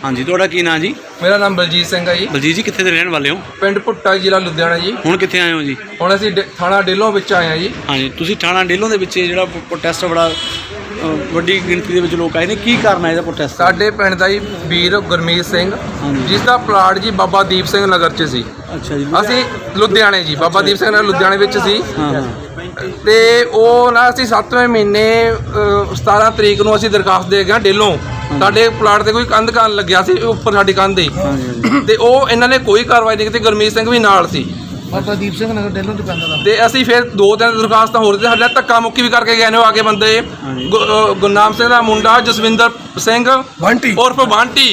हाँ जी, तुहाडा की नाम जी? मेरा नाम बलजीत सिंह है जी। बलजीत जी कित्थे दे रहने वाले हो? पिंड भुट्टा जिला लुधियाना जी। हुण कित्थे आए हो जी? हुण असीं थाणा डेलों विच आए हैं जी। हाँ जी, तुसीं थाणा डेलों दे विच जिहड़ा प्रोटेस्ट बड़ा ਵੱਡੀ ਗਿਣਤੀ ਦੇ ਵਿੱਚ ਲੋਕ ਆਏ ਨੇ, ਕੀ ਕਾਰਨ ਹੈ ਇਹਦਾ ਪ੍ਰੋਟੈਸਟ? ਸਾਡੇ ਪਿੰਡ ਦਾ ਜੀ ਵੀਰ ਗੁਰਮੀਤ ਸਿੰਘ, ਜਿਸ ਦਾ ਪਲਾਟ ਜੀ ਬਾਬਾ ਦੀਪ ਸਿੰਘ ਨਗਰ 'ਚ ਸੀ। ਅੱਛਾ ਜੀ। ਅਸੀਂ ਲੁਧਿਆਣੇ ਜੀ, ਬਾਬਾ ਦੀਪ ਸਿੰਘ ਨਗਰ ਲੁਧਿਆਣੇ ਵਿੱਚ ਸੀ। ਹਾਂ ਤੇ ਉਹ ਨਾ ਅਸੀਂ 7ਵੇਂ ਮਹੀਨੇ 17 ਤਰੀਕ ਨੂੰ ਅਸੀਂ ਦਰਖਾਸਤ ਦੇ ਗਏ ਡੇਲੋਂ। ਸਾਡੇ ਪਲਾਟ ਤੇ ਕੋਈ ਕੰਧ ਕਰਨ ਲੱਗਿਆ ਸੀ ਉੱਪਰ ਸਾਡੀ ਕੰਧ ਦੇ, ਤੇ ਉਹ ਇਹਨਾਂ ਨੇ ਕੋਈ ਕਾਰਵਾਈ ਨਹੀਂ ਕੀਤੀ। ਗੁਰਮੀਤ ਸਿੰਘ ਵੀ ਨਾਲ ਸੀ, ਬਾਬਾ ਦੀਪ ਸਿੰਘ ਨਗਰ ਡੇਲੋਂ ਤੋਂ ਪੈਂਦਾ। ਤੇ ਅਸੀਂ ਫਿਰ 2-3 ਦਰਖਾਸਤਾਂ ਹੋਰ ਦਿੱਤੀਆਂ। ਸਾਡੇ ਧੱਕਾ ਮੁੱਕੀ ਵੀ ਕਰਕੇ ਗਏ ਨੇ ਉਹ ਆ ਕੇ ਬੰਦੇ। ਗੁਰਨਾਮ ਸਿੰਘ ਦਾ ਮੁੰਡਾ ਜਸਵਿੰਦਰ ਸਿੰਘ ਬੰਟੀ ਉਰਫ ਬੰਟੀ,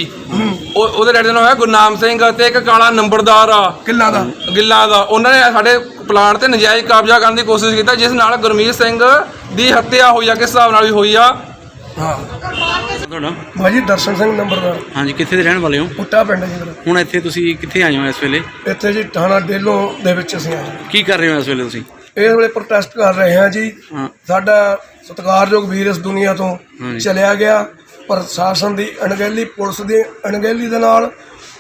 ਉਹਦੇ ਡੈਡੀ ਦਾ ਨਾਮ ਹੈ ਗੁਰਨਾਮ ਸਿੰਘ, ਤੇ ਇੱਕ ਕਾਲਾ ਨੰਬਰਦਾਰ ਆ ਗਿੱਲਾਂ ਦਾ। ਉਹਨਾਂ ਨੇ ਸਾਡੇ ਪਲਾਟ ਤੇ ਨਜਾਇਜ਼ ਕਬਜ਼ਾ ਕਰਨ ਦੀ ਕੋਸ਼ਿਸ਼ ਕੀਤੀ, ਜਿਸ ਨਾਲ ਗੁਰਮੀਤ ਸਿੰਘ ਦੀ ਹੱਤਿਆ ਹੋਈ ਆ। ਕਿਸ ਹਿਸਾਬ ਨਾਲ ਵੀ ਹੋਈ ਆ? ਹਾਂ ਤੁਹਾਡਾ ਭਾਜੀ ਦਰਸ਼ਨ ਸਿੰਘ ਨੰਬਰਦਾਰ। ਹਾਂਜੀ, ਕਿੱਥੇ ਦੇ ਰਹਿਣ ਵਾਲੇ ਹੋ? ਪੁੱਟਾ ਪਿੰਡ ਜੀ ਮੇਰਾ। ਹੁਣ ਇੱਥੇ ਤੁਸੀਂ ਕਿੱਥੇ ਆਏ ਹੋ ਇਸ ਵੇਲੇ? ਇੱਥੇ ਜੀ ਥਾਣਾ ਡੇਲੋਂ ਦੇ ਵਿੱਚ ਅਸੀਂ ਆਏ। ਕੀ ਕਰ ਰਹੇ ਹੋ ਇਸ ਵੇਲੇ ਤੁਸੀਂ? ਇਸ ਵੇਲੇ ਪ੍ਰੋਟੈਸਟ ਕਰ ਰਹੇ ਹਾਂ ਜੀ। ਹਾਂ ਸਾਡਾ ਸਤਿਕਾਰਯੋਗ ਵੀਰ ਇਸ ਦੁਨੀਆ ਤੋਂ ਚਲਿਆ ਗਿਆ, ਪ੍ਰਸ਼ਾਸਨ ਦੀ ਅਣਗਹਿਲੀ, ਪੁਲਿਸ ਦੀ ਅਣਗਹਿਲੀ ਦੇ ਨਾਲ,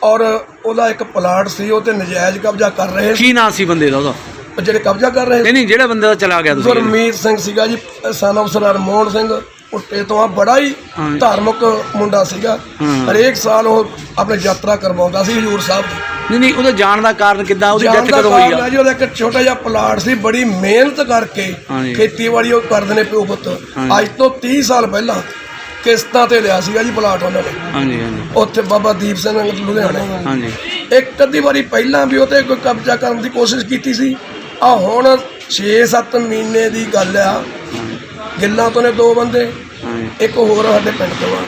ਔਰ ਉਹਦਾ ਇੱਕ ਪਲਾਟ ਸੀ ਉਹ ਤੇ ਨਜਾਇਜ਼ ਕਬਜ਼ਾ ਕਰ ਰਹੇ ਸੀ। ਕੀ ਨਾਂ ਸੀ ਬੰਦੇ ਦਾ ਉਹਦਾ? ਜਿਹੜੇ ਕਬਜ਼ਾ ਕਰ ਰਹੇ ਨਹੀਂ, ਜਿਹੜਾ ਬੰਦੇ ਦਾ ਚਲਾ ਗਿਆ ਤੁਸੀਂ? ਗੁਰਮੀਤ ਸਿੰਘ ਸੀਗਾ ਜੀ, ਸਨ ਆਫ ਸਰਦਾਰ ਮੋਹਨ ਸਿੰਘ ਪੁੱਟੇ ਤੋਂ ਆ। ਬੜਾ ਹੀ ਧਾਰਮਿਕ ਮੁੰਡਾ ਸੀਗਾ। ਹਰੇਕ ਸਾਲ ਉਹ ਆਪਣੀ ਯਾਤਰਾ ਕਰਵਾਉਂਦਾ ਸੀ ਹਜ਼ੂਰ ਸਾਹਿਬ ਦੀ। ਨਹੀਂ, ਉਹਦਾ ਜਾਣ ਦਾ ਕਾਰਨ ਕਿੱਦਾਂ? ਉਹਦੀ ਡੈਥ ਕਦੋਂ ਹੋਈ ਆ? ਜੀ ਉਹਦਾ ਇੱਕ ਛੋਟਾ ਜਿਹਾ ਪਲਾਟ ਸੀ, ਬੜੀ ਮਿਹਨਤ ਕਰਕੇ ਖੇਤੀਬਾੜੀ ਉਹ ਕਰਦੇ ਨੇ ਪਿਓ ਪੁੱਤ। ਅੱਜ ਤੋਂ 30 ਸਾਲ ਪਹਿਲਾਂ ਕਿਸ਼ਤਾਂ ਤੇ ਲਿਆ ਸੀਗਾ ਜੀ ਪਲਾਟ ਉਹਨਾਂ ਨੇ। ਹਾਂਜੀ ਹਾਂਜੀ। ਉੱਥੇ ਬਾਬਾ ਦੀਪ ਸਿੰਘ ਨਗਰ ਲੁਧਿਆਣੇ। ਹਾਂਜੀ। ਇੱਕ ਅੱਧੀ ਵਾਰੀ ਪਹਿਲਾਂ ਵੀ ਉਹ ਤੇ ਕੋਈ ਕਬਜ਼ਾ ਕਰਨ ਦੀ ਕੋਸ਼ਿਸ਼ ਕੀਤੀ ਸੀ। ਆ ਹੁਣ 6-7 ਮਹੀਨੇ ਦੀ ਗੱਲ ਆ। ਗਿੱਲਾਂ ਤੋਂ ਨੇ 2 ਬੰਦੇ, ਇੱਕ ਹੋਰ ਸਾਡੇ ਪਿੰਡ ਤੋਂ ਆ,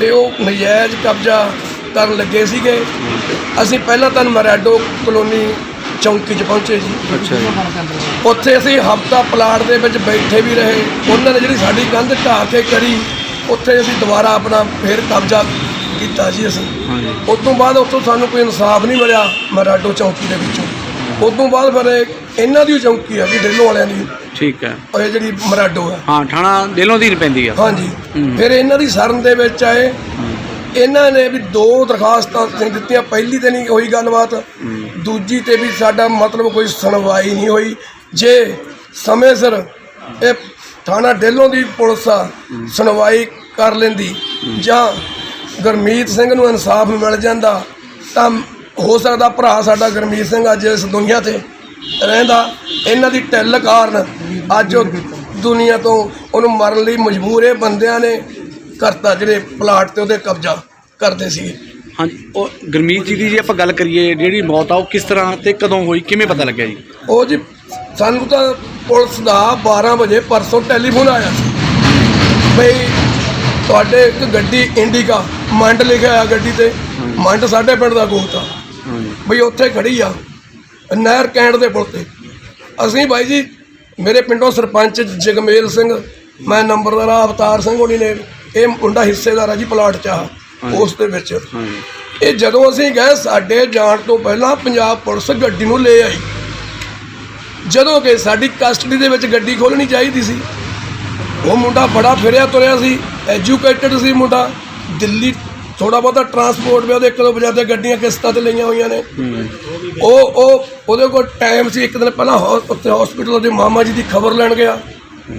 ਤੇ ਉਹ ਨਜਾਇਜ਼ ਕਬਜ਼ਾ ਕਰਨ ਲੱਗੇ ਸੀਗੇ। ਅਸੀਂ ਪਹਿਲਾਂ ਤਾਂ ਮਰੈਡੋ ਕਲੋਨੀ ਚੌਂਕੀ 'ਚ ਪਹੁੰਚੇ ਜੀ। ਅੱਛਾ ਜੀ। ਉੱਥੇ ਅਸੀਂ ਹਫ਼ਤਾ ਪਲਾਟ ਦੇ ਵਿੱਚ ਬੈਠੇ ਵੀ ਰਹੇ। ਉਹਨਾਂ ਨੇ ਜਿਹੜੀ ਸਾਡੀ ਕੰਧ ਢਾਹ ਕੇ ਕਰੀ, ਉੱਥੇ ਅਸੀਂ ਦੁਬਾਰਾ ਆਪਣਾ ਫਿਰ ਕਬਜ਼ਾ ਕੀਤਾ ਜੀ ਅਸੀਂ। ਉਸ ਤੋਂ ਬਾਅਦ ਉੱਥੋਂ ਸਾਨੂੰ ਕੋਈ ਇਨਸਾਫ ਨਹੀਂ ਮਿਲਿਆ ਮਰਾਡੋ ਚੌਂਕੀ ਦੇ ਵਿੱਚੋਂ। ਉਸ ਤੋਂ ਬਾਅਦ ਫਿਰ ਇਹਨਾਂ ਦੀ ਚੌਂਕੀ ਆ ਜੀ ਡੇਲੋਂ ਵਾਲਿਆਂ ਦੀ। ਠੀਕ ਹੈ। ਉਹ ਜਿਹੜੀ ਮਰਾਡੋ ਹੈ, ਹਾਂ, ਥਾਣਾ ਡੇਲੋਂ ਦੀ ਪੈਂਦੀ ਆ। ਹਾਂਜੀ। ਫਿਰ ਇਹਨਾਂ ਦੀ ਸ਼ਰਨ ਦੇ ਵਿੱਚ ਆਏ। ਇਹਨਾਂ ਨੇ ਵੀ 2 ਦਰਖਾਸਤਾਂ ਦਿੱਤੀਆਂ। ਪਹਿਲੀ ਤੇ ਨਹੀਂ ਹੋਈ ਗੱਲਬਾਤ, ਦੂਜੀ ਤੇ ਵੀ ਸਾਡਾ ਮਤਲਬ ਕੋਈ ਸੁਣਵਾਈ ਨਹੀਂ ਹੋਈ। ਜੇ ਸਮੇਂ ਸਿਰ ਇਹ ਥਾਣਾ ਡੇਲੋਂ ਦੀ ਪੁਲਿਸ ਆ ਸੁਣਵਾਈ ਕਰ ਲੈਂਦੀ ਜਾਂ ਗੁਰਮੀਤ ਸਿੰਘ ਨੂੰ ਇਨਸਾਫ ਮਿਲ ਜਾਂਦਾ, ਤਾਂ ਹੋ ਸਕਦਾ ਭਰਾ ਸਾਡਾ ਗੁਰਮੀਤ ਸਿੰਘ ਅੱਜ ਇਸ ਦੁਨੀਆ 'ਤੇ ਰਹਿੰਦਾ। ਇਹਨਾਂ ਦੀ ਢਿੱਲ ਕਾਰਨ ਅੱਜ ਉਹ ਦੁਨੀਆ ਤੋਂ ਉਹਨੂੰ ਮਰਨ ਲਈ ਮਜਬੂਰ ਇਹ ਬੰਦਿਆਂ ਨੇ ਕਰਤਾ, ਜਿਹੜੇ ਪਲਾਟ 'ਤੇ ਉਹਦੇ ਕਬਜ਼ਾ ਕਰਦੇ ਸੀਗੇ। ਹਾਂਜੀ। ਉਹ ਗੁਰਮੀਤ ਜੀ ਦੀ ਜੇ ਆਪਾਂ ਗੱਲ ਕਰੀਏ, ਜਿਹੜੀ ਮੌਤ ਆ ਉਹ ਕਿਸ ਤਰ੍ਹਾਂ ਤੇ ਕਦੋਂ ਹੋਈ, ਕਿਵੇਂ ਪਤਾ ਲੱਗਿਆ ਜੀ? ਉਹ ਜੀ ਸਾਨੂੰ ਤਾਂ ਪੁਲਿਸ ਦਾ 12 ਵਜੇ ਪਰਸੋਂ ਟੈਲੀਫੋਨ ਆਇਆ ਸੀ ਬਈ ਤੁਹਾਡੇ ਇੱਕ ਗੱਡੀ ਇੰਡੀਕਾ ਮੰਡ ਲਿਖਿਆ ਆ ਗੱਡੀ ਤੇ, ਮੰਡ ਸਾਡੇ ਪਿੰਡ ਦਾ ਗੋਤ ਆ ਬਈ, ਉੱਥੇ ਖੜੀ ਆ ਨਹਿਰ ਕੈਂਟ ਦੇ ਪੁਲ ਤੇ। ਅਸੀਂ ਬਾਈ ਜੀ, ਮੇਰੇ ਪਿੰਡੋਂ ਸਰਪੰਚ ਜਗਮੇਲ ਸਿੰਘ, ਮੈਂ ਨੰਬਰਦਾਰ ਆ ਅਵਤਾਰ ਸਿੰਘ ਹੋਣੀ ਨੇ, ਇਹ ਮੁੰਡਾ ਹਿੱਸੇਦਾਰ ਆ ਜੀ ਪਲਾਟ 'ਚ ਆ ਉਸ ਦੇ ਵਿੱਚ। ਇਹ ਜਦੋਂ ਅਸੀਂ ਗਏ, ਸਾਡੇ ਜਾਣ ਤੋਂ ਪਹਿਲਾਂ ਪੰਜਾਬ ਪੁਲਿਸ ਗੱਡੀ ਨੂੰ ਲੈ ਆਈ, ਜਦੋਂ ਕਿ ਸਾਡੀ ਕਸਟਡੀ ਦੇ ਵਿੱਚ ਗੱਡੀ ਖੋਲ੍ਹਣੀ ਚਾਹੀਦੀ ਸੀ। ਉਹ ਮੁੰਡਾ ਬੜਾ ਫਿਰਿਆ ਤੁਰਿਆ ਸੀ, ਐਜੂਕੇਟਡ ਸੀ ਮੁੰਡਾ, ਦਿੱਲੀ ਥੋੜ੍ਹਾ ਬਹੁਤਾ ਟਰਾਂਸਪੋਰਟ ਵੀ ਉਹਦੇ 1-2 ਵਜੇ ਤੇ ਗੱਡੀਆਂ ਕਿਸ਼ਤਾਂ 'ਤੇ ਲਈਆਂ ਹੋਈਆਂ ਨੇ। ਉਹਦੇ ਕੋਲ ਟਾਈਮ ਸੀ। ਇੱਕ ਦਿਨ ਪਹਿਲਾਂ ਉੱਥੇ ਹਸਪੀਟਲ ਉਹਦੇ ਮਾਮਾ ਜੀ ਦੀ ਖਬਰ ਲੈਣ ਗਿਆ,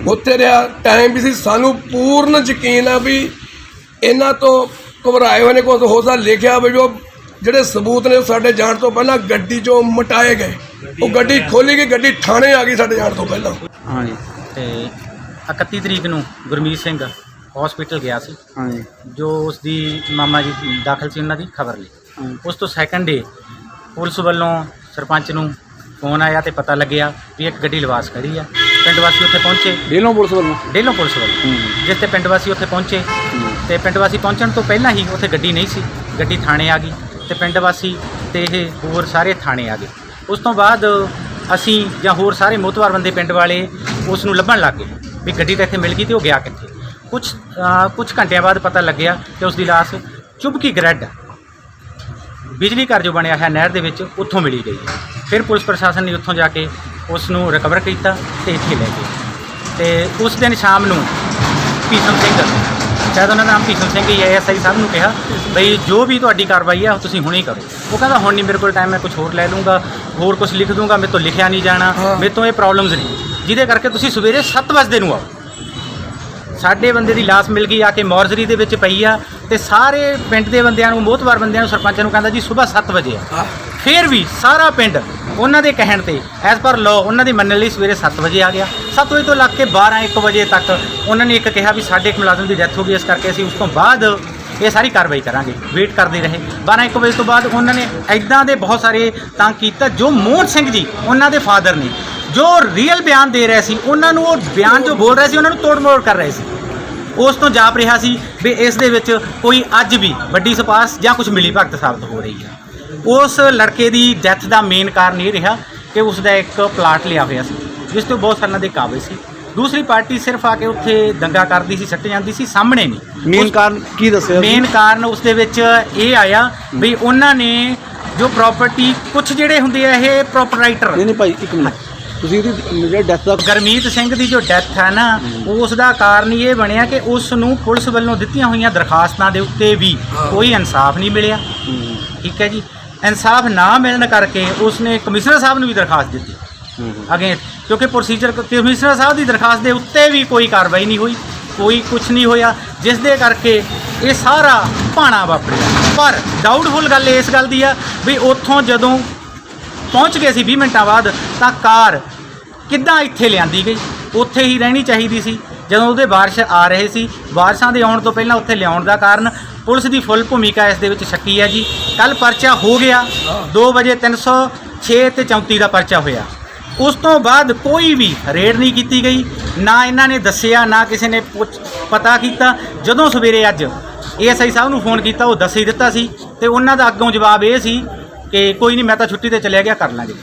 ਉੱਥੇ ਰਿਹਾ, ਟਾਈਮ ਵੀ ਸੀ। ਸਾਨੂੰ ਪੂਰਨ ਯਕੀਨ ਆ ਵੀ ਇਹਨਾਂ ਤੋਂ ਘਬਰਾਏ ਹੋਏ ਨੇ, ਕੁਛ ਹੋ ਸਕਦਾ ਲਿਖਿਆ ਵੀ ਉਹ ਜਿਹੜੇ ਸਬੂਤ ਨੇ ਸਾਡੇ ਜਾਣ ਤੋਂ ਪਹਿਲਾਂ ਗੱਡੀ 'ਚੋਂ ਮਿਟਾਏ ਗਏ। ਉਹ ਗੱਡੀ ਖੋਲ੍ਹੀ ਗਈ, ਗੱਡੀ ਥਾਣੇ ਆ ਗਈ ਸਾਡੇ ਜਾਣ ਤੋਂ ਪਹਿਲਾਂ। ਹਾਂਜੀ। ਤੇ 31 ਤਰੀਕ ਨੂੰ ਗੁਰਮੀਤ ਸਿੰਘ ਹਸਪੀਟਲ ਗਿਆ ਸੀ, ਜੋ ਉਸ ਦੀ ਮਾਮਾ ਜੀ ਦਾਖਲ ਸੀ, ਉਹਨਾਂ ਦੀ ਖਬਰ ਲਈ। ਉਸ ਤੋਂ ਸੈਕੰਡ ਡੇ ਪੁਲਿਸ ਵੱਲੋਂ ਸਰਪੰਚ ਨੂੰ ਫੋਨ ਆਇਆ ਤੇ ਪਤਾ ਲੱਗਿਆ ਵੀ ਇੱਕ ਗੱਡੀ ਲਵਾਸ ਖੜੀ ਆ। ਪਿੰਡ ਵਾਸੀ ਉੱਥੇ ਪਹੁੰਚੇ, ਡੇਲੋਂ ਪੁਲਿਸ ਵੱਲੋਂ, ਜਿਸ ਤੇ ਪਿੰਡ ਵਾਸੀ ਉੱਥੇ ਪਹੁੰਚੇ। ਤੇ ਪਿੰਡ ਵਾਸੀ ਪਹੁੰਚਣ ਤੋਂ ਪਹਿਲਾਂ ਹੀ ਉੱਥੇ ਗੱਡੀ ਨਹੀਂ ਸੀ, ਗੱਡੀ ਥਾਣੇ ਆ ਗਈ ਤੇ ਪਿੰਡ ਵਾਸੀ ਤੇ ਇਹ ਹੋਰ ਸਾਰੇ ਥਾਣੇ ਆ ਗਏ। ਉਸ ਤੋਂ ਬਾਅਦ ਅਸੀਂ ਜਾਂ ਹੋਰ ਸਾਰੇ ਮੋਹਤਵਾਰ ਬੰਦੇ ਪਿੰਡ ਵਾਲੇ ਉਸ ਨੂੰ ਲੱਭਣ ਲੱਗ ਗਏ ਵੀ ਗੱਡੀ ਤਾਂ ਇੱਥੇ ਮਿਲ ਗਈ ਤੇ ਉਹ ਗਿਆ ਕਿੱਥੇ। ਕੁਝ ਘੰਟਿਆਂ ਬਾਅਦ ਪਤਾ ਲੱਗਿਆ ਕਿ ਉਸ ਦੀ ਲਾਸ਼ ਚੁਬਕੀ ਗਰੈਡ ਬਿਜਲੀ ਘਰ ਜੋ ਬਣਿਆ ਹੈ ਨਹਿਰ ਦੇ ਵਿੱਚ, ਉੱਥੋਂ ਮਿਲੀ ਗਈ। ਫਿਰ ਪੁਲਿਸ ਪ੍ਰਸ਼ਾਸਨ ਨੇ ਉੱਥੋਂ ਜਾ ਕੇ ਉਸ ਨੂੰ ਰਿਕਵਰ ਕੀਤਾ ਤੇ ਇੱਥੇ ਲੈ ਗਏ। ਤੇ ਉਸ ਦਿਨ ਸ਼ਾਮ ਨੂੰ ਭੀਸ਼ਮ ਸਿੰਘ ਸ਼ਾਇਦ ਉਹਨਾਂ ਦਾ ਨਾਮ ਭੀਸ਼ਮ ਸਿੰਘ ਹੀ ASI ਸਾਹਿਬ ਨੂੰ ਕਿਹਾ ਬਈ ਜੋ ਵੀ ਤੁਹਾਡੀ ਕਾਰਵਾਈ ਹੈ ਉਹ ਤੁਸੀਂ ਹੁਣੇ ਕਰੋ। ਉਹ ਕਹਿੰਦਾ ਹੁਣ ਨਹੀਂ ਮੇਰੇ ਕੋਲ ਟਾਈਮ, ਮੈਂ ਕੁਝ ਹੋਰ ਲੈ ਲੂੰਗਾ, ਹੋਰ ਕੁਝ ਲਿਖ ਦੂੰਗਾ, ਮੇਰੇ ਤੋਂ ਲਿਖਿਆ ਨਹੀਂ ਜਾਣਾ, ਮੇਰੇ ਤੋਂ ਇਹ ਪ੍ਰੋਬਲਮਸ ਨਹੀਂ, ਜਿਹਦੇ ਕਰਕੇ ਤੁਸੀਂ ਸਵੇਰੇ 7 ਵਜੇ ਨੂੰ ਆਓ। ਸਾਡੇ ਬੰਦੇ ਦੀ ਲਾਸ਼ ਮਿਲ ਗਈ ਆ ਕੇ ਮੌਰਜਰੀ ਦੇ ਵਿੱਚ ਪਈ ਆ, ਤੇ ਸਾਰੇ ਪਿੰਡ ਦੇ ਬੰਦਿਆਂ ਨੂੰ, ਮੋਹਤਵਾਰ ਬੰਦਿਆਂ ਨੂੰ, ਸਰਪੰਚਾਂ ਨੂੰ ਕਹਿੰਦਾ ਜੀ ਸਵੇਰ 7 ਵਜੇ ਆ। ਫਿਰ ਵੀ ਸਾਰਾ ਪਿੰਡ ਉਹਨਾਂ ਦੇ ਕਹਿਣ ਤੇ ਐਜ਼ ਪਰ ਲਾਅ ਉਹਨਾਂ ਦੀ ਮੰਨਣ ਲਈ ਸਵੇਰੇ 7 ਵਜੇ ਆ ਗਿਆ। 7 ਵਜੇ ਤੋਂ ਲੱਗ ਕੇ 12-1 ਵਜੇ ਤੱਕ ਉਹਨਾਂ ਨੇ ਇੱਕ ਕਿਹਾ ਵੀ ਸਾਡੇ ਇੱਕ ਮੁਲਾਜ਼ਮ ਦੀ ਡੈਥ ਹੋ ਗਈ, ਇਸ ਕਰਕੇ ਅਸੀਂ ਉਸ ਤੋਂ ਬਾਅਦ ਇਹ ਸਾਰੀ ਕਾਰਵਾਈ ਕਰਾਂਗੇ। ਵੇਟ ਕਰਦੇ ਰਹੇ। 12-1 ਵਜੇ ਤੋਂ ਬਾਅਦ ਉਹਨਾਂ ਨੇ ਇੱਦਾਂ ਦੇ ਬਹੁਤ ਸਾਰੇ ਤੰਗ ਕੀਤਾ। ਜੋ ਮੋਹਨ ਸਿੰਘ ਜੀ ਉਹਨਾਂ ਦੇ ਫਾਦਰ ਨੇ, ਜੋ ਰੀਅਲ ਬਿਆਨ ਦੇ ਰਹੇ ਸੀ, ਉਹਨਾਂ ਨੂੰ ਉਹ ਬਿਆਨ ਜੋ ਬੋਲ ਰਹੇ ਸੀ ਉਹਨਾਂ ਨੂੰ ਤੋੜ ਮੋੜ ਕਰ ਰਹੇ ਸੀ। ਉਸ ਤੋਂ ਜਾਪ ਰਿਹਾ ਸੀ ਵੀ ਇਸ ਦੇ ਵਿੱਚ ਕੋਈ ਅੱਜ ਵੀ ਵੱਡੀ ਸਪਾਰਸ਼ ਜਾਂ ਕੁਝ ਮਿਲੀ ਭਗਤ ਸਾਬਤ ਹੋ ਰਹੀ ਹੈ। ਉਸ ਲੜਕੇ ਦੀ ਡੈਥ ਦਾ ਮੇਨ ਕਾਰਨ ਇਹ ਰਿਹਾ ਕਿ ਉਸ ਦਾ ਇੱਕ ਪਲਾਟ ਲਿਆ ਹੋਇਆ ਸੀ ਜਿਸ ਤੋਂ ਬਹੁਤ ਸਾਲਾਂ ਦੇ ਕਾਬਜ਼ ਸੀ। ਦੂਸਰੀ ਪਾਰਟੀ ਸਿਰਫ ਆ ਕੇ ਉੱਥੇ ਦੰਗਾ ਕਰਦੀ ਸੀ, ਸੱਟ ਜਾਂਦੀ ਸੀ, ਸਾਹਮਣੇ ਨਹੀਂ। ਮੇਨ ਕਾਰਨ ਕੀ ਦੱਸਿਆ? ਮੇਨ ਕਾਰਨ ਉਸ ਦੇ ਵਿੱਚ ਇਹ ਆਇਆ ਵੀ ਉਹਨਾਂ ਨੇ ਜੋ ਪ੍ਰਾਪਰਟੀ, ਕੁਝ ਜਿਹੜੇ ਹੁੰਦੇ ਆ ਇਹ ਪ੍ਰੋਪਰਾਈਟਰ, ਨਹੀਂ ਭਾਈ ਇੱਕ ਮਿੰਟ, ਤੁਸੀਂ ਇਹਦੀ ਜਿਹੜਾ ਡੈਥ ਦਾ ਗੁਰਮੀਤ ਸਿੰਘ ਦੀ ਜੋ ਡੈਥ ਹੈ ਨਾ, ਉਸ ਦਾ ਕਾਰਨ ਇਹ ਬਣਿਆ ਕਿ ਉਸ ਨੂੰ ਪੁਲਿਸ ਵੱਲੋਂ ਦਿੱਤੀਆਂ ਹੋਈਆਂ ਦਰਖਾਸਤਾਂ ਦੇ ਉੱਤੇ ਵੀ ਕੋਈ ਇਨਸਾਫ ਨਹੀਂ ਮਿਲਿਆ। ਠੀਕ ਹੈ ਜੀ। ਇਨਸਾਫ ਨਾ ਮਿਲਣ ਕਰਕੇ ਉਸਨੇ ਕਮਿਸ਼ਨਰ ਸਾਹਿਬ ਨੂੰ ਵੀ ਦਰਖਾਸਤ ਦਿੱਤੀ ਅਗੇ, ਕਿਉਂਕਿ ਪ੍ਰੋਸੀਜਰ ਕਮਿਸ਼ਨਰ ਸਾਹਿਬ ਦੀ ਦਰਖਾਸਤ ਦੇ ਉੱਤੇ ਵੀ ਕੋਈ ਕਾਰਵਾਈ ਨਹੀਂ ਹੋਈ, ਕੋਈ ਕੁਝ ਨਹੀਂ ਹੋਇਆ, ਜਿਸ ਦੇ ਕਰਕੇ ਇਹ ਸਾਰਾ ਭਾਣਾ ਵਾਪਰਿਆ। ਪਰ ਡਾਊਟਫੁਲ ਗੱਲ ਇਸ ਗੱਲ ਦੀ ਆ ਵੀ ਉੱਥੋਂ ਜਦੋਂ ਪਹੁੰਚ ਗਏ ਸੀ 20 ਮਿੰਟਾਂ ਬਾਅਦ, ਤਾਂ ਕਾਰ ਕਿੱਦਾਂ ਇੱਥੇ ਲਿਆਂਦੀ ਗਈ? ਉੱਥੇ ਹੀ ਰਹਿਣੀ ਚਾਹੀਦੀ ਸੀ। ਜਦੋਂ ਉਹਦੇ ਵਾਰਿਸ ਆ ਰਹੇ ਸੀ, ਵਾਰਿਸਾਂ ਦੇ ਆਉਣ ਤੋਂ ਪਹਿਲਾਂ ਉੱਥੇ ਲਿਆਉਣ ਦਾ ਕਾਰਨ ਪੁਲਿਸ ਦੀ ਫੁੱਲ ਭੂਮਿਕਾ ਇਸ ਦੇ ਵਿੱਚ ਸ਼ੱਕੀ ਹੈ ਜੀ। ਕੱਲ ਪਰਚਾ ਹੋ ਗਿਆ 2 ਵਜੇ, 306 ਤੇ 34 ਦਾ ਪਰਚਾ ਹੋਇਆ। ਉਸ ਤੋਂ ਬਾਅਦ ਕੋਈ ਵੀ ਰੇਡ ਨਹੀਂ ਕੀਤੀ ਗਈ, ਨਾ ਇਹਨਾਂ ਨੇ ਦੱਸਿਆ, ਨਾ ਕਿਸੇ ਨੇ ਪਤਾ ਕੀਤਾ। ਜਦੋਂ ਸਵੇਰੇ ਅੱਜ ASI ਸਾਹਿਬ ਨੂੰ ਫੋਨ ਕੀਤਾ, ਉਹ ਦੱਸ ਹੀ ਦਿੱਤਾ ਸੀ, ਤੇ ਉਹਨਾਂ ਦਾ ਅੱਗੋਂ ਜਵਾਬ ਇਹ ਸੀ ਕਿ ਕੋਈ ਨਹੀਂ, ਮੈਂ ਤਾਂ ਛੁੱਟੀ ਤੇ ਚਲਿਆ ਗਿਆ, ਕਰ ਲਾਂਗੇ।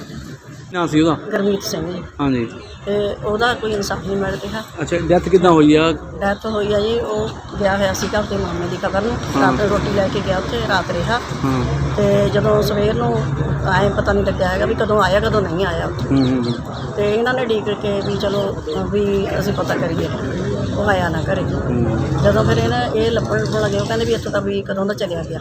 ਨਾਂ ਸੀ ਉਹਦਾ? ਗੁਰਮੀਤ ਸਿੰਘ ਜੀ। ਹਾਂਜੀ। ਤੇ ਉਹਦਾ ਕੋਈ ਇਨਸਾਫ ਨਹੀਂ ਮਿਲ ਰਿਹਾ। ਅੱਛਾ, ਡੈਥ ਕਿੱਦਾਂ ਹੋਈ ਆ? ਡੈਥ ਹੋਈ ਆ ਜੀ, ਉਹ ਗਿਆ ਹੋਇਆ ਸੀਗਾ ਆਪਣੇ ਮਾਮੇ ਦੀ ਖਬਰ ਨੂੰ, ਰਾਤ ਰੋਟੀ ਲੈ ਕੇ ਗਿਆ, ਉੱਥੇ ਰਾਤ ਰਿਹਾ। ਤੇ ਜਦੋਂ ਸਵੇਰ ਨੂੰ ਆਏ, ਪਤਾ ਨਹੀਂ ਲੱਗਿਆ ਹੈਗਾ ਵੀ ਕਦੋਂ ਆਇਆ ਕਦੋਂ ਨਹੀਂ ਆਇਆ ਉੱਥੇ। ਤੇ ਇਹਨਾਂ ਨੇ ਡੀਕ ਕੇ ਵੀ ਚਲੋ ਵੀ ਅਸੀਂ ਪਤਾ ਕਰੀਏ, ਉਹ ਆਇਆ ਨਾ ਘਰੇ। ਜਦੋਂ ਫਿਰ ਇਹ ਲੱਭਣ ਲੱਗੇ, ਉਹ ਕਹਿੰਦੇ ਵੀ ਇੱਥੋਂ ਤਾਂ ਵੀ ਕਦੋਂ ਦਾ ਚਲਿਆ ਗਿਆ।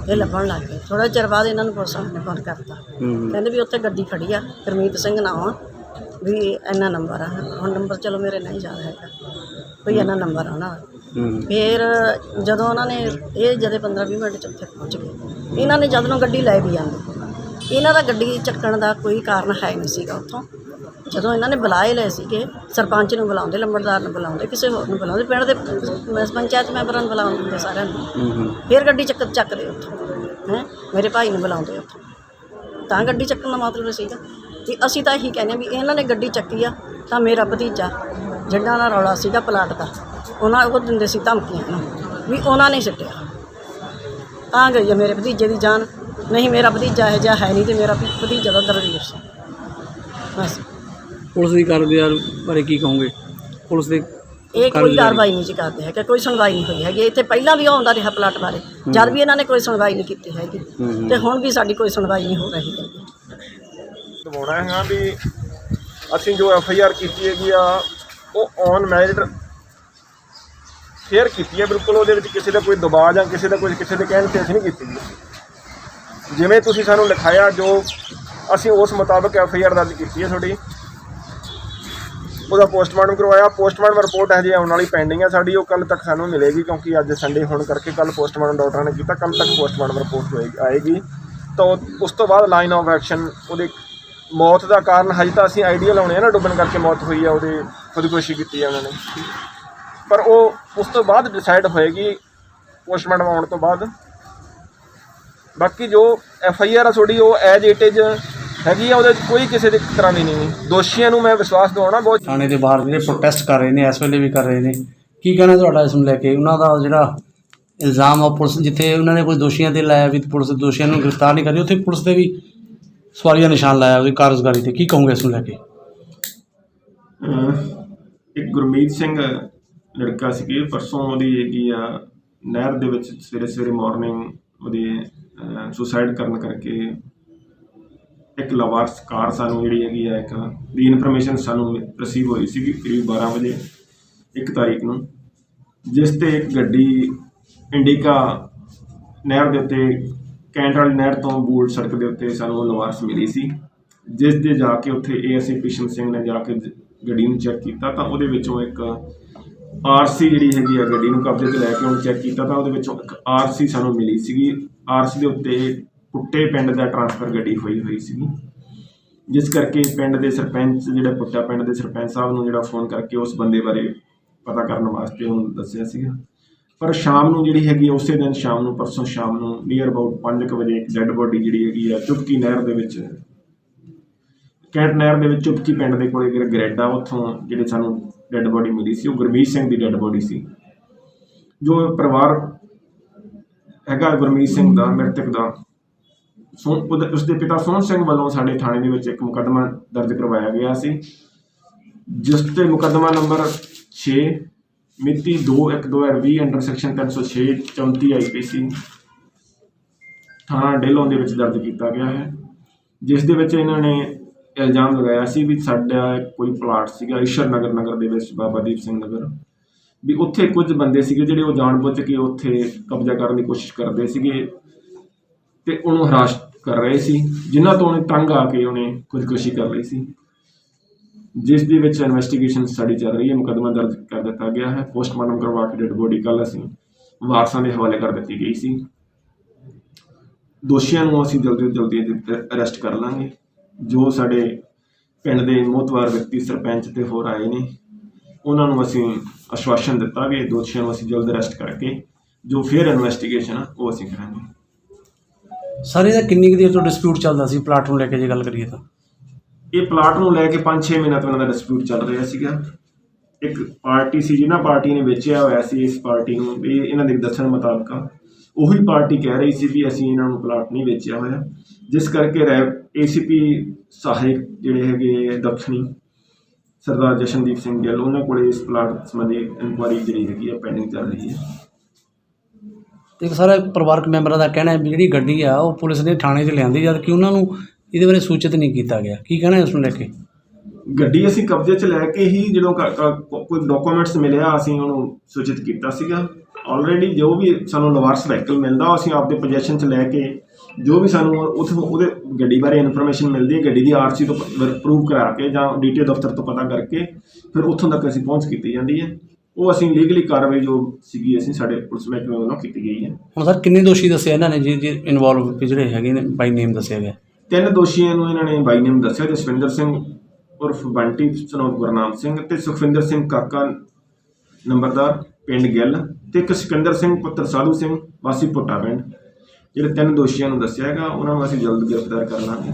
ਇਹ ਲੱਭਣ ਲੱਗ ਗਏ। ਥੋੜ੍ਹਾ ਚਿਰ ਬਾਅਦ ਇਹਨਾਂ ਨੂੰ ਪੁਲਿਸ ਨੇ ਫੋਨ ਕਰਤਾ, ਕਹਿੰਦੇ ਵੀ ਉੱਥੇ ਗੱਡੀ ਖੜੀ ਆ, ਗੁਰਮੀਤ ਸਿੰਘ ਨਾਮ ਆ, ਵੀ ਇੰਨਾ ਨੰਬਰ ਆ। ਹੁਣ ਨੰਬਰ ਚਲੋ ਮੇਰੇ ਨਹੀਂ ਯਾਦ ਹੈਗਾ, ਕੋਈ ਇੰਨਾ ਨੰਬਰ ਆ ਨਾ। ਫਿਰ ਜਦੋਂ ਉਹਨਾਂ ਨੇ ਇਹ ਜਦੇ 15-20 ਮਿੰਟ 'ਚ ਉੱਥੇ ਪਹੁੰਚ ਗਏ। ਇਹਨਾਂ ਨੇ ਜਦ ਨੂੰ ਗੱਡੀ ਲੈ ਵੀ ਆਂਦੀ, ਇਹਨਾਂ ਦਾ ਗੱਡੀ ਚੱਕਣ ਦਾ ਕੋਈ ਕਾਰਨ ਹੈ ਨਹੀਂ ਸੀਗਾ ਉੱਥੋਂ। ਜਦੋਂ ਇਹਨਾਂ ਨੇ ਬੁਲਾਏ ਲਏ ਸੀਗੇ, ਸਰਪੰਚ ਨੂੰ ਬੁਲਾਉਂਦੇ, ਲੰਬੜਦਾਰ ਨੂੰ ਬੁਲਾਉਂਦੇ, ਕਿਸੇ ਹੋਰ ਨੂੰ ਬੁਲਾਉਂਦੇ, ਪਿੰਡ ਦੇ ਪੰਚਾਇਤ ਮੈਂਬਰਾਂ ਨੂੰ ਬੁਲਾਉਂਦੇ, ਸਾਰਿਆਂ ਨੂੰ। ਫਿਰ ਗੱਡੀ ਚੱਕਦੇ ਉੱਥੋਂ, ਮੇਰੇ ਭਾਈ ਨੂੰ ਬੁਲਾਉਂਦੇ ਉੱਥੋਂ। ਤਾਂ ਗੱਡੀ ਚੱਕਣ ਦਾ ਮਤਲਬ ਸੀਗਾ ਵੀ ਅਸੀਂ ਤਾਂ ਇਹੀ ਕਹਿੰਦੇ ਵੀ ਇਹਨਾਂ ਨੇ ਗੱਡੀ ਚੱਕੀ ਆ ਤਾਂ ਮੇਰਾ ਭਤੀਜਾ ਜਿਹੜਾ ਨਾਲ ਰੌਲਾ ਸੀਗਾ ਪਲਾਟ ਦਾ, ਉਹ ਦਿੰਦੇ ਸੀ ਧਮਕੀਆਂ ਨੂੰ ਵੀ ਉਹਨਾਂ ਨੇ ਸਿੱਟਿਆ, ਤਾਂ ਗਈ ਆ ਮੇਰੇ ਭਤੀਜੇ ਦੀ ਜਾਨ। ਨਹੀਂ, ਮੇਰਾ ਭਤੀਜਾ ਇਹੋ ਜਿਹਾ ਹੈ ਨਹੀਂ, ਤੇ ਮੇਰਾ ਭਤੀਜਾ ਦਾ ਦਰਵੀਰ ਸੀ ਬਸ। ਪੁਲਿਸ ਦੀ ਕਾਰਵਾਈ ਬਾਰੇ ਕੀ ਕਹੋਗੇ? ਪੁਲਿਸ ਦੇ ਇਹ ਕੋਈ ਕਾਰਵਾਈ ਨਹੀਂ ਜੀ ਕਰਦੇ ਹੈਗੇ, ਕੋਈ ਸੁਣਵਾਈ ਨਹੀਂ ਹੋਈ ਹੈਗੀ। ਇੱਥੇ ਪਹਿਲਾਂ ਵੀ ਆਉਂਦਾ ਰਿਹਾ ਪਲਾਟ ਬਾਰੇ, ਜਦ ਵੀ ਇਹਨਾਂ ਨੇ ਕੋਈ ਸੁਣਵਾਈ ਨਹੀਂ ਕੀਤੀ ਹੈਗੀ, ਤੇ ਹੁਣ ਵੀ ਸਾਡੀ ਕੋਈ ਸੁਣਵਾਈ ਨਹੀਂ ਹੋ ਰਹੀ ਹੈਗੀ। ਦਵਾਉਣਾ ਹੈਗਾ ਵੀ ਅਸੀਂ ਜੋ FIR ਕੀਤੀ ਹੈਗੀ ਆ, ਉਹ ਔਨ ਮੈਰਿਟ ਫੇਅਰ ਕੀਤੀ ਹੈ ਬਿਲਕੁਲ। ਉਹਦੇ ਵਿੱਚ ਕਿਸੇ ਦਾ ਕੋਈ ਦਬਾਅ ਜਾਂ ਕਿਸੇ ਦੇ ਕਹਿਣ 'ਤੇ ਅਸੀਂ ਨਹੀਂ ਕੀਤੀ ਜੀ। ਜਿਵੇਂ ਤੁਸੀਂ ਸਾਨੂੰ ਲਿਖਾਇਆ, ਜੋ ਅਸੀਂ ਉਸ ਮੁਤਾਬਕ FIR ਦਰਜ ਕੀਤੀ ਹੈ ਤੁਹਾਡੀ। ਉਹਦਾ ਪੋਸਟਮਾਰਟਮ ਕਰਵਾਇਆ। ਪੋਸਟਮਾਰਟਮ ਰਿਪੋਰਟ ਹਜੇ ਆਉਣ ਵਾਲੀ ਪੈਂਡਿੰਗ ਹੈ ਸਾਡੀ, ਉਹ ਕੱਲ੍ਹ ਤੱਕ ਸਾਨੂੰ ਮਿਲੇਗੀ, ਕਿਉਂਕਿ ਅੱਜ ਸੰਡੇ ਹੋਣ ਕਰਕੇ ਕੱਲ੍ਹ ਪੋਸਟਮਾਰਟਮ ਡਾਕਟਰਾਂ ਨੇ ਕੀਤਾ, ਕੱਲ੍ਹ ਤੱਕ ਪੋਸਟਮਾਰਟਮ ਰਿਪੋਰਟ ਆਏਗੀ। ਤਾਂ ਉਸ ਤੋਂ ਬਾਅਦ ਲਾਈਨ ਆਫ ਐਕਸ਼ਨ। ਉਹਦੇ ਮੌਤ ਦਾ ਕਾਰਨ ਹਜੇ ਤਾਂ ਅਸੀਂ ਆਈਡੀਆ ਲਾਉਣੇ ਆ ਨਾ, ਡੁੱਬਣ ਕਰਕੇ ਮੌਤ ਹੋਈ ਆ, ਉਹਦੇ ਖੁਦਕੁਸ਼ੀ ਕੀਤੀ ਹੈ ਉਹਨਾਂ ਨੇ, ਪਰ ਉਹ ਉਸ ਤੋਂ ਬਾਅਦ ਡਿਸਾਈਡ ਹੋਏਗੀ ਪੋਸਟਮਾਰਟਮ ਆਉਣ ਤੋਂ ਬਾਅਦ। ਬਾਕੀ ਜੋ FIR ਆ ਤੁਹਾਡੀ, ਉਹ ਐਜ ਇਟ ਇਜ਼ ਹੈਗੀ ਆ, ਉਹਦੇ 'ਚ ਕੋਈ ਕਿਸੇ ਦੀ ਤਰ੍ਹਾਂ ਦੀ ਨਹੀਂ। ਦੋਸ਼ੀਆਂ ਨੂੰ ਮੈਂ ਵਿਸ਼ਵਾਸ ਦਿਵਾਉਣਾ। ਬਹੁਤ ਥਾਣੇ ਦੇ ਬਾਹਰ ਜਿਹੜੇ ਪ੍ਰੋਟੈਸਟ ਕਰ ਰਹੇ ਨੇ, ਇਸ ਵੇਲੇ ਵੀ ਕਰ ਰਹੇ ਨੇ, ਕੀ ਕਹਿਣਾ ਤੁਹਾਡਾ ਇਸ ਨੂੰ ਲੈ ਕੇ? ਉਹਨਾਂ ਦਾ ਜਿਹੜਾ ਇਲਜ਼ਾਮ ਆ ਪੁਲਿਸ, ਜਿੱਥੇ ਉਹਨਾਂ ਨੇ ਕੋਈ ਦੋਸ਼ੀਆਂ 'ਤੇ ਲਾਇਆ ਵੀ ਪੁਲਿਸ ਦੋਸ਼ੀਆਂ ਨੂੰ ਗ੍ਰਿਫਤਾਰ ਨਹੀਂ ਕਰ ਰਹੀ, ਉੱਥੇ ਪੁਲਿਸ 'ਤੇ ਵੀ ਸਵਾਲੀਆ ਨਿਸ਼ਾਨ ਲਾਇਆ ਉਹਦੀ ਕਾਰਗੁਜ਼ਾਰੀ 'ਤੇ। ਕੀ ਕਹੋਗੇ ਇਸ ਨੂੰ ਲੈ ਕੇ? ਇੱਕ ਗੁਰਮੀਤ ਸਿੰਘ ਲੜਕਾ ਸੀ ਕਿ ਪਰਸੋਂ ਉਹਦੀ ਹੈਗੀ ਆ ਨਹਿਰ ਦੇ ਵਿੱਚ ਸਵੇਰੇ ਮਾਰਨਿੰਗ ਉਹਦੀ ਸੁਸਾਈਡ ਕਰਨ ਕਰਕੇ ਇੱਕ ਲਵਾਰਸ ਕਾਰ ਸਾਨੂੰ ਜਿਹੜੀ ਹੈਗੀ ਆ, ਇੱਕ ਦੀ ਇਨਫੋਰਮੇਸ਼ਨ ਸਾਨੂੰ ਰਿਸੀਵ ਹੋਈ ਸੀਗੀ ਕਰੀਬ 12 ਵਜੇ 1 ਤਾਰੀਖ ਨੂੰ। ਜਿਸ ਤੇ ਇੱਕ ਗੱਡੀ ਇੰਡੀਕਾ ਨਹਿਰ ਦੇ ਉੱਤੇ ਕੈਂਟ ਵਾਲੀ ਨਹਿਰ ਤੋਂ ਬੂਲ ਸੜਕ ਦੇ ਉੱਤੇ ਸਾਨੂੰ ਲਵਾਰਸ ਮਿਲੀ ਸੀ, ਜਿਸ ਦੇ ਜਾ ਕੇ ਉੱਥੇ ਏਐਸਆਈ ਕ੍ਰਿਸ਼ਨ ਸਿੰਘ ਨੇ ਜਾ ਕੇ ਗੱਡੀ ਨੂੰ ਚੈੱਕ ਕੀਤਾ ਤਾਂ ਉਹਦੇ ਵਿੱਚੋਂ ਇੱਕ ਆਰਸੀ ਜਿਹੜੀ ਹੈਗੀ ਆ ਗੱਡੀ ਨੂੰ ਕਬਜ਼ੇ 'ਚ ਲੈ ਕੇ ਉਹਨੂੰ ਚੈੱਕ ਕੀਤਾ ਤਾਂ ਉਹਦੇ ਵਿੱਚੋਂ ਇੱਕ ਆਰਸੀ ਸਾਨੂੰ ਮਿਲੀ ਸੀਗੀ। ਆਰਸੀ ਦੇ ਉੱਤੇ ਪੁੱਟੇ ਪਿੰਡ ਦਾ ਟਰਾਂਸਫਰ ਗੱਡੀ ਹੋਈ ਸੀਗੀ, ਜਿਸ ਕਰਕੇ ਪਿੰਡ ਦੇ ਸਰਪੰਚ ਜਿਹੜੇ ਪੁੱਟਾ ਪਿੰਡ ਦੇ ਸਰਪੰਚ ਸਾਹਿਬ ਨੂੰ ਜਿਹੜਾ ਫੋਨ ਕਰਕੇ ਉਸ ਬੰਦੇ ਬਾਰੇ ਪਤਾ ਕਰਨ ਵਾਸਤੇ ਉਹਨੂੰ ਦੱਸਿਆ ਸੀਗਾ। ਪਰ ਸ਼ਾਮ ਨੂੰ ਜਿਹੜੀ ਹੈਗੀ ਉਸੇ ਦਿਨ ਸ਼ਾਮ ਨੂੰ ਪਰਸੋਂ ਸ਼ਾਮ ਨੂੰ ਨੀਅਰ ਅਬਾਊਟ 5 ਵਜੇ ਇੱਕ ਡੈੱਡ ਬੋਡੀ ਜਿਹੜੀ ਹੈਗੀ ਆ ਚੁਪਕੀ ਨਹਿਰ ਦੇ ਵਿੱਚ ਕੈਂਟ ਨਹਿਰ ਦੇ ਵਿੱਚ ਚੁਪਕੀ ਪਿੰਡ ਦੇ ਕੋਲੇ ਗਰੇਡਾ ਉੱਥੋਂ ਜਿਹੜੇ ਸਾਨੂੰ ਡੈੱਡ ਬੋਡੀ ਮਿਲੀ ਸੀ ਉਹ ਗੁਰਮੀਤ ਸਿੰਘ ਦੀ ਡੈੱਡ ਬੋਡੀ ਸੀ। ਜੋ ਪਰਿਵਾਰ ਹੈਗਾ ਗੁਰਮੀਤ ਸਿੰਘ ਦਾ ਮ੍ਰਿਤਕ ਦਾ ਉਸਦੇ ਪਿਤਾ ਸੋਹਣ ਸਿੰਘ ਵੱਲੋਂ ਸਾਡੇ ਥਾਣੇ ਦੇ ਵਿੱਚ ਇੱਕ ਮੁਕੱਦਮਾ ਦਰਜ ਕਰਵਾਇਆ ਗਿਆ ਸੀ, ਜਿਸ ਤੇ ਮੁਕੱਦਮਾ ਨੰਬਰ 6 ਮਿਤੀ 2/1/2020 ਅੰਡਰ ਸੈਕਸ਼ਨ 306 34 IPC ਥਾਣਾ ਡੇਲੋਂ ਦੇ ਵਿੱਚ ਦਰਜ ਕੀਤਾ ਗਿਆ ਹੈ, ਜਿਸ ਦੇ ਵਿੱਚ ਇਹਨਾਂ ਨੇ ਇਲਜ਼ਾਮ ਲਗਾਇਆ ਸੀ ਵੀ ਸਾਡਾ ਕੋਈ ਪਲਾਟ ਸੀਗਾ ਈਸ਼ਰ ਨਗਰ ਦੇ ਵਿੱਚ ਬਾਬਾ ਦੀਪ ਸਿੰਘ ਨਗਰ, ਵੀ ਉੱਥੇ ਕੁਝ ਬੰਦੇ ਸੀਗੇ ਜਿਹੜੇ ਉਹ ਜਾਣਬੁੱਝ ਕੇ ਉੱਥੇ ਕਬਜ਼ਾ ਕਰਨ ਦੀ ਕੋਸ਼ਿਸ਼ ਕਰਦੇ ਸੀਗੇ ਤੇ ਉਹਨੂੰ ਹਰਾਸ ਕਰ ਰਹੇ ਸੀ, ਜਿਨ੍ਹਾਂ ਤੋਂ ਉਹਨੇ ਤੰਗ ਆ ਕੇ ਉਹਨੇ ਖੁਦਕੁਸ਼ੀ ਕਰ ਲਈ ਸੀ, ਜਿਸ ਦੇ ਵਿੱਚ ਇਨਵੈਸਟੀਗੇਸ਼ਨ ਸਾਡੀ ਚੱਲ ਰਹੀ ਹੈ। ਮੁਕੱਦਮਾ ਦਰਜ ਕਰ ਦਿੱਤਾ ਗਿਆ ਹੈ। ਪੋਸਟਮਾਰਟਮ ਕਰਵਾ ਕੇ ਡੈਡ ਬੋਡੀ ਕੱਲ੍ਹ ਅਸੀਂ ਵਾਰਸਾਂ ਦੇ ਹਵਾਲੇ ਕਰ ਦਿੱਤੀ ਗਈ ਸੀ। ਦੋਸ਼ੀਆਂ ਨੂੰ ਅਸੀਂ ਜਲਦੀ ਤੋਂ ਜਲਦੀ ਅਰੈਸਟ ਕਰ ਲਾਂਗੇ। ਜੋ ਸਾਡੇ ਪਿੰਡ ਦੇ ਮੋਹਤਵਾਰ ਵਿਅਕਤੀ ਸਰਪੰਚ ਤੇ ਹੋਰ ਆਏ ਨੇ ਉਹਨਾਂ ਨੂੰ ਅਸੀਂ ਆਸ਼ਵਾਸਨ ਦਿੱਤਾ ਕਿ ਦੋਸ਼ੀਆਂ ਨੂੰ ਅਸੀਂ ਜਲਦ ਅਰੈਸਟ ਕਰਕੇ ਜੋ ਫਿਰ ਇਨਵੈਸਟੀਗੇਸ਼ਨ ਆ ਉਹ ਅਸੀਂ ਕਰਾਂਗੇ। ਸਰ ਇਹਦਾ ਕਿੰਨੀ ਕੁ ਦੇਰ ਤੋਂ ਡਿਸਪਿਊਟ ਚੱਲਦਾ ਸੀ ਪਲਾਟ ਨੂੰ ਲੈ ਕੇ ਜੇ ਗੱਲ ਕਰੀਏ ਤਾਂ? ਇਹ ਪਲਾਟ ਨੂੰ ਲੈ ਕੇ 5-6 ਮਹੀਨਿਆਂ ਤੋਂ ਇਹਨਾਂ ਦਾ ਡਿਸਪਿਊਟ ਚੱਲ ਰਿਹਾ ਸੀਗਾ। ਇੱਕ ਪਾਰਟੀ ਸੀ ਜਿਨ੍ਹਾਂ ਪਾਰਟੀ ਨੇ ਵੇਚਿਆ ਹੋਇਆ ਸੀ ਇਸ ਪਾਰਟੀ ਨੂੰ, ਇਹ ਇਹਨਾਂ ਦੇ ਦੱਸਣ ਮੁਤਾਬਕ ਉਹੀ ਪਾਰਟੀ ਕਹਿ ਰਹੀ ਸੀ ਵੀ ਅਸੀਂ ਇਹਨਾਂ ਨੂੰ ਪਲਾਟ ਨਹੀਂ ਵੇਚਿਆ ਹੋਇਆ, ਜਿਸ ਕਰਕੇ ACP ਸਹਾਇਕ ਜਿਹੜੇ ਹੈਗੇ ਦੱਖਣੀ ਸਰਦਾਰ ਜਸ਼ਨਦੀਪ ਸਿੰਘ ਗਿੱਲ ਉਹਨਾਂ ਕੋਲ ਇਸ ਪਲਾਟ ਸੰਬੰਧੀ ਇਨਕੁਆਇਰੀ ਜਿਹੜੀ ਹੈਗੀ ਆ ਪੈਂਡਿੰਗ ਚੱਲ ਰਹੀ ਹੈ। ਤੇ ਇੱਕ ਸਾਰਾ ਪਰਿਵਾਰਕ ਮੈਂਬਰਾਂ ਦਾ ਕਹਿਣਾ ਹੈ ਵੀ ਜਿਹੜੀ ਗੱਡੀ ਆ ਉਹ ਪੁਲਿਸ ਨੇ ਥਾਣੇ 'ਚ ਲਿਆਂਦੀ ਜਦ ਕਿ ਉਹਨਾਂ ਨੂੰ ਇਹਦੇ ਬਾਰੇ ਸੂਚਿਤ ਨਹੀਂ ਕੀਤਾ ਗਿਆ। ਕੀ ਕਹਿਣਾ ਇਸ ਨੂੰ ਲੈ ਕੇ? ਗੱਡੀ ਅਸੀਂ ਕਬਜ਼ੇ 'ਚ ਲੈ ਕੇ ਹੀ ਜਦੋਂ ਕੋਈ ਡਾਕੂਮੈਂਟਸ ਮਿਲਿਆ ਅਸੀਂ ਉਹਨੂੰ ਸੂਚਿਤ ਕੀਤਾ ਸੀਗਾ। ਆਲਰੇਡੀ ਜੋ ਵੀ ਸਾਨੂੰ ਲਵਾਰਸ ਵਹੀਕਲ ਮਿਲਦਾ ਅਸੀਂ ਆਪਦੇ ਪੋਜੈਸ਼ਨ 'ਚ ਲੈ ਕੇ ਜੋ ਵੀ ਸਾਨੂੰ ਉਹਦੇ ਗੱਡੀ ਬਾਰੇ ਇਨਫੋਰਮੇਸ਼ਨ ਮਿਲਦੀ ਹੈ ਗੱਡੀ ਦੀ RC ਤੋਂ ਪ੍ਰੂਵ ਕਰਾ ਕੇ ਜਾਂ DTO ਦਫ਼ਤਰ ਤੋਂ ਪਤਾ ਕਰਕੇ ਫਿਰ ਉੱਥੋਂ ਤੱਕ ਅਸੀਂ ਪਹੁੰਚ ਕੀਤੀ ਜਾਂਦੀ ਹੈ। ਉਹ ਅਸੀਂ ਲੀਗਲੀ ਕਾਰਵਾਈ ਜੋ ਸੀਗੀ ਅਸੀਂ ਸਾਡੇ ਪੁਲਿਸ ਮਹਿਕਮੇ ਵੱਲੋਂ ਕੀਤੀ ਗਈ ਹੈ। ਹੁਣ ਸਰ ਕਿੰਨੇ ਦੋਸ਼ੀ ਦੱਸਿਆ ਇਹਨਾਂ ਨੇ ਜੀ ਇਨਵੋਲਵ ਜਿਹੜੇ ਹੈਗੇ ਨੇ ਬਾਈ ਨੇਮ ਦੱਸਿਆ ਗਿਆ? 3 ਦੋਸ਼ੀਆਂ ਨੂੰ ਇਹਨਾਂ ਨੇ ਬਾਈ ਨੇਮ ਦੱਸਿਆ, ਜਸਵਿੰਦਰ ਸਿੰਘ ਉਰਫ ਬੰਟੀ ਸਨੋਦ ਗੁਰਨਾਮ ਸਿੰਘ ਤੇ ਸੁਖਵਿੰਦਰ ਸਿੰਘ ਕਾਕਾ ਨੰਬਰਦਾਰ ਪਿੰਡ ਗਿੱਲ ਤੇ ਇੱਕ ਸਿਕੰਦਰ ਸਿੰਘ ਪੁੱਤਰ ਸਾਧੂ ਸਿੰਘ ਵਾਸੀ ਪੁੱਟਾ ਪਿੰਡ। ਜਿਹੜੇ 3 ਦੋਸ਼ੀਆਂ ਨੂੰ ਦੱਸਿਆ ਹੈਗਾ ਉਹਨਾਂ ਨੂੰ ਅਸੀਂ ਜਲਦ ਗ੍ਰਿਫਤਾਰ ਕਰ ਲਾਂਗੇ।